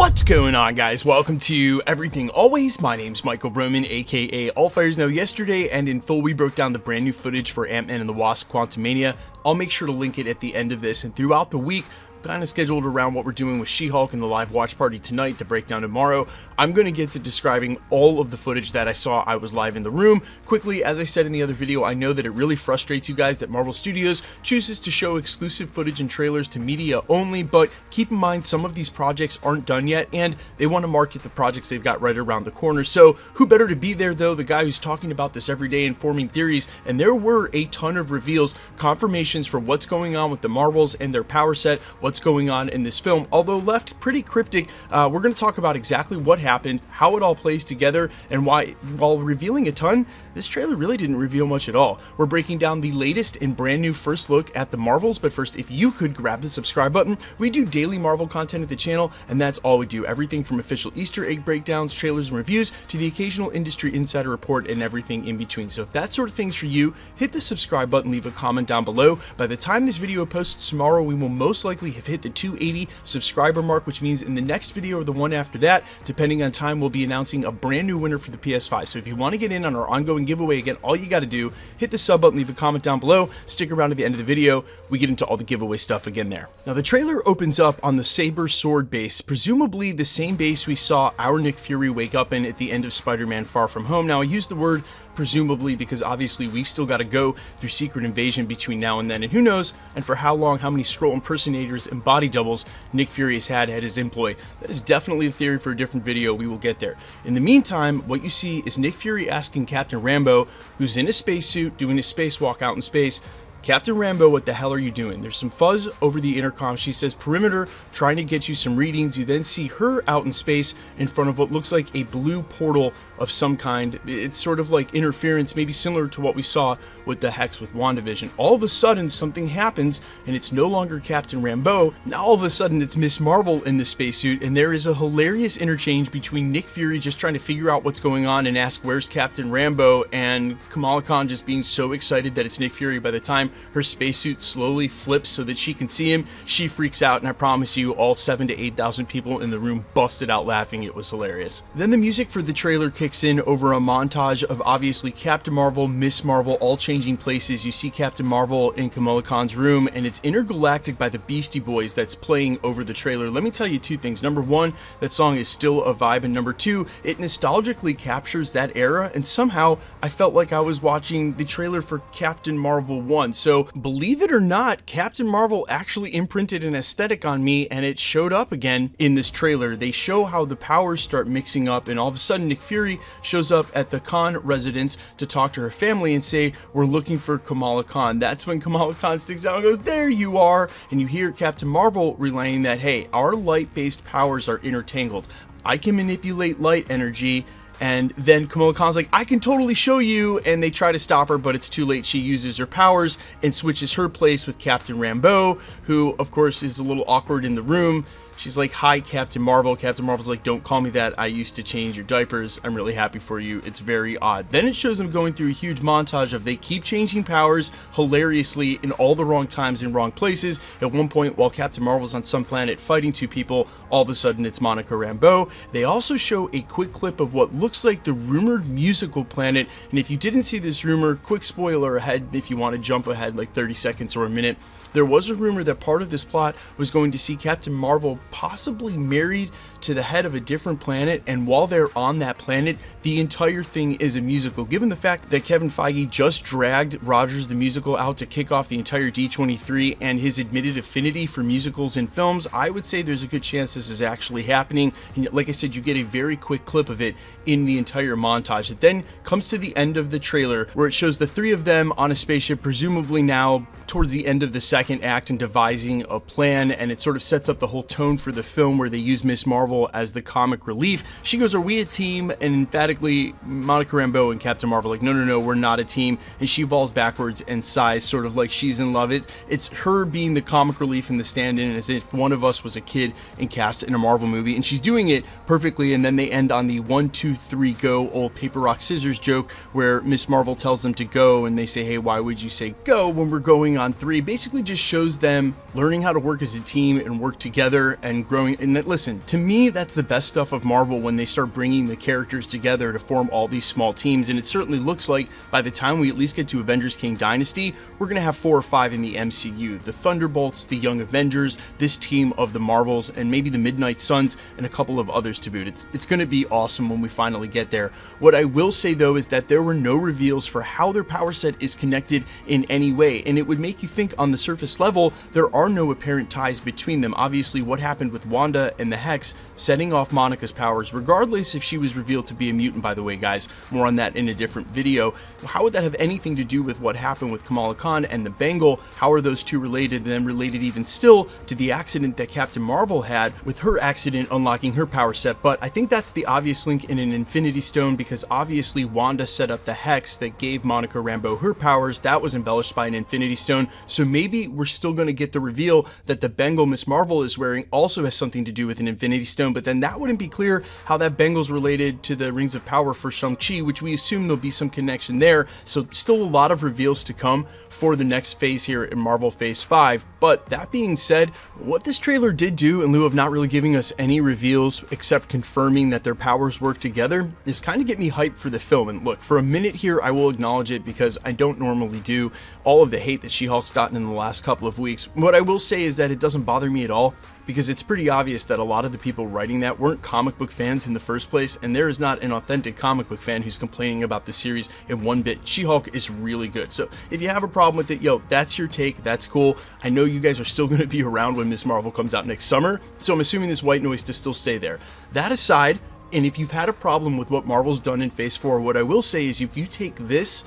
What's going on, guys? Welcome to Everything Always. My name's Michael Broman, aka Allfires. Now, yesterday and in full, we broke down the brand new footage for Ant-Man and the Wasp: QUANTUMANIA. I'll make sure to link it at the end of this, and throughout the week, kind of scheduled around what we're doing with She-Hulk and the live watch party tonight to break down tomorrow. I'm going to get to describing all of the footage that I saw. I was live in the room. Quickly, as I said in the other video, I know that it really frustrates you guys that Marvel Studios chooses to show exclusive footage and trailers to media only, but keep in mind some of these projects aren't done yet, and they want to market the projects they've got right around the corner. So who better to be there, though, the guy who's talking about this every day and forming theories, and there were a ton of reveals, confirmations for what's going on with the Marvels and their power set, what's going on in this film. Although left pretty cryptic, we're going to talk about exactly what happened, how it all plays together, and why, while revealing a ton, this trailer really didn't reveal much at all. We're breaking down the latest and brand new first look at the Marvels, but first, if you could grab the subscribe button. We do daily Marvel content at the channel, and that's all we do. Everything from official Easter egg breakdowns, trailers, and reviews, to the occasional industry insider report and everything in between. So if that sort of thing's for you, hit the subscribe button, leave a comment down below. By the time this video posts tomorrow, we will most likely have hit the 280 subscriber mark, which means in the next video or the one after that, depending on time, we'll be announcing a brand new winner for the PS5. So if you want to get in on our ongoing giveaway, again, all you got to do, hit the sub button, leave a comment down below, stick around to the end of the video. We get into all the giveaway stuff again there. Now, the trailer opens up on the Saber Sword base, presumably the same base we saw our Nick Fury wake up in at the end of Spider-Man Far From Home. Now, I use the word presumably because obviously we've still got to go through Secret Invasion between now and then, and who knows and for how long, how many Skrull impersonators and body doubles Nick Fury has had at his employ. That is definitely a theory for a different video. We will get there. In the meantime, what you see is Nick Fury asking Captain Rambeau, who's in a spacesuit doing a spacewalk out in space, "Captain Rambeau, what the hell are you doing?" There's some fuzz over the intercom. She says, "Perimeter, trying to get you some readings." You then see her out in space in front of what looks like a blue portal of some kind. It's sort of like interference, maybe similar to what we saw with the Hex with WandaVision. All of a sudden, something happens, and it's no longer Captain Rambeau. Now, all of a sudden, it's Miss Marvel in the spacesuit, and there is a hilarious interchange between Nick Fury just trying to figure out what's going on and ask, "Where's Captain Rambeau?" and Kamala Khan just being so excited that it's Nick Fury. By the time her spacesuit slowly flips so that she can see him, she freaks out, and I promise you, all 7,000 to 8,000 people in the room busted out laughing. It was hilarious. Then the music for the trailer kicks in over a montage of obviously Captain Marvel, Miss Marvel, all changing places. You see Captain Marvel in Kamala Khan's room, and it's Intergalactic by the Beastie Boys that's playing over the trailer. Let me tell you two things. Number one, that song is still a vibe, and number two, it nostalgically captures that era, and somehow I felt like I was watching the trailer for Captain Marvel 1. So believe it or not, Captain Marvel actually imprinted an aesthetic on me, and it showed up again in this trailer. They show how the powers start mixing up, and all of a sudden Nick Fury shows up at the Khan residence to talk to her family and say, "We're looking for Kamala Khan." That's when Kamala Khan sticks out and goes, "There you are." And you hear Captain Marvel relaying that, hey, our light-based powers are intertangled. I can manipulate light energy. And then Kamala Khan's like, "I can totally show you," and they try to stop her, but it's too late. She uses her powers and switches her place with Captain Rambeau, who of course is a little awkward in the room. She's like, "Hi, Captain Marvel." Captain Marvel's like, "Don't call me that. I used to change your diapers. I'm really happy for you." It's very odd. Then it shows them going through a huge montage of they keep changing powers hilariously in all the wrong times and wrong places. At one point, while Captain Marvel's on some planet fighting two people, all of a sudden it's Monica Rambeau. They also show a quick clip of what looks like the rumored musical planet. And if you didn't see this rumor, quick spoiler ahead if you want to jump ahead like 30 seconds or a minute. There was a rumor that part of this plot was going to see Captain Marvel possibly married to the head of a different planet, and while they're on that planet, the entire thing is a musical. Given the fact that Kevin Feige just dragged Rogers the Musical out to kick off the entire D23 and his admitted affinity for musicals in films, I would say there's a good chance this is actually happening. And like I said, you get a very quick clip of it in the entire montage. It then comes to the end of the trailer where it shows the three of them on a spaceship, presumably now towards the end of the second act, and devising a plan, and it sort of sets up the whole tone for the film where they use Miss Marvel as the comic relief. She goes, "Are we a team?" And emphatically Monica Rambeau and Captain Marvel are like, no, we're not a team. And she falls backwards and sighs, sort of like she's in love. It's her being the comic relief and the stand-in, as if one of us was a kid and cast in a Marvel movie, and she's doing it perfectly. And then they end on the 1, 2, 3 go, old paper, rock, scissors joke where Miss Marvel tells them to go and they say, hey, why would you say go when we're going on 3? Basically just shows them learning how to work as a team and work together and growing. And that, listen, to me, that's the best stuff of Marvel, when they start bringing the characters together to form all these small teams. And it certainly looks like by the time we at least get to Avengers King Dynasty, we're going to have 4 or 5 in the MCU. The Thunderbolts, the Young Avengers, this team of the Marvels, and maybe the Midnight Suns, and a couple of others to boot. It's going to be awesome when we finally get there. What I will say, though, is that there were no reveals for how their power set is connected in any way. And it would make you think on the surface level, there are no apparent ties between them. Obviously, what happened with Wanda and the Hex setting off Monica's powers, regardless if she was revealed to be a mutant, by the way, guys, more on that in a different video. How would that have anything to do with what happened with Kamala Khan and the Bengal? How are those two related? And then related even still to the accident that Captain Marvel had with her accident unlocking her power set. But I think that's the obvious link in an Infinity Stone, because obviously Wanda set up the Hex that gave Monica Rambeau her powers. That was embellished by an Infinity Stone. So maybe we're still going to get the reveal that the Bengal Miss Marvel is wearing also has something to do with an Infinity Stone, but then that wouldn't be clear how that Bengal's related to the Rings of Power for Shang-Chi, which we assume there'll be some connection there. So still a lot of reveals to come for the next phase here in Marvel Phase 5. But that being said, what this trailer did do, in lieu of not really giving us any reveals except confirming that their powers work together, is kind of get me hyped for the film. And look, for a minute here, I will acknowledge it because I don't normally do all of the hate that She-Hulk's gotten in the last couple of weeks. What I will say is that it doesn't bother me at all, because it's pretty obvious that a lot of the people writing that weren't comic book fans in the first place, and there is not an authentic comic book fan who's complaining about the series in one bit. She-Hulk is really good. So if you have a problem with it, yo, that's your take, that's cool. I know you guys are still going to be around when Miss Marvel comes out next summer, so I'm assuming this white noise to still stay there. That aside, and if you've had a problem with what Marvel's done in Phase 4, what I will say is if you take this,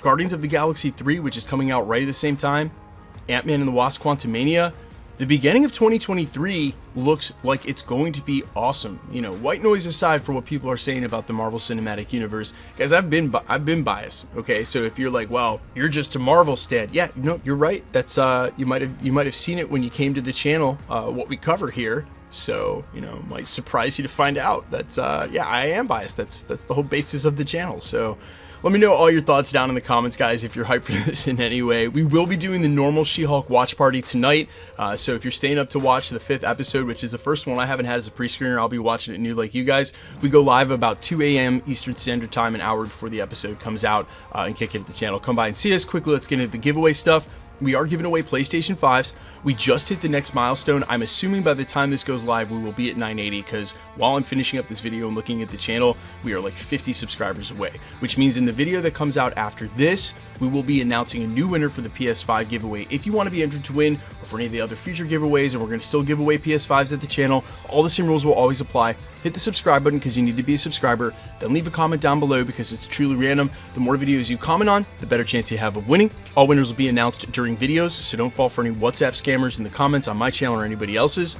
Guardians of the Galaxy 3, which is coming out right at the same time, Ant-Man and the Wasp: Quantumania, the beginning of 2023 looks like it's going to be awesome. You know, white noise aside for what people are saying about the Marvel Cinematic Universe, guys, I've been biased. Okay, so if you're like, well, you're just a Marvel stan, yeah, no, you're right. That's you might have seen it when you came to the channel. What we cover here. So, you know, might surprise you to find out that's yeah, I am biased. That's the whole basis of the channel. So let me know all your thoughts down in the comments, guys, if you're hyped for this in any way. We will be doing the normal She-Hulk watch party tonight. So if you're staying up to watch the 5th episode, which is the first one I haven't had as a pre-screener, I'll be watching it new like you guys. We go live about 2 a.m. Eastern Standard Time, an hour before the episode comes out, and kick it at the channel. Come by and see us. Quickly, let's get into the giveaway stuff. We are giving away PlayStation 5s. We just hit the next milestone. I'm assuming by the time this goes live, we will be at 980, because while I'm finishing up this video and looking at the channel, we are like 50 subscribers away, which means in the video that comes out after this, we will be announcing a new winner for the PS5 giveaway. If you want to be entered to win, or for any of the other future giveaways, and we're going to still give away PS5s at the channel, all the same rules will always apply. Hit the subscribe button because you need to be a subscriber, then leave a comment down below because it's truly random. The more videos you comment on, the better chance you have of winning. All winners will be announced during videos, so don't fall for any WhatsApp scammers in the comments on my channel or anybody else's.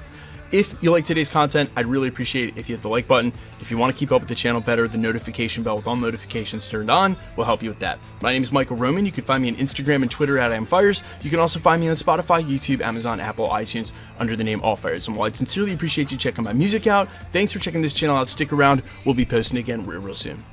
If you like today's content, I'd really appreciate it if you hit the like button. If you want to keep up with the channel better, the notification bell with all notifications turned on will help you with that. My name is Michael Roman. You can find me on Instagram and Twitter at IamFires. You can also find me on Spotify, YouTube, Amazon, Apple, iTunes under the name AllFires. And while I'd sincerely appreciate you checking my music out, thanks for checking this channel out. Stick around. We'll be posting again real soon.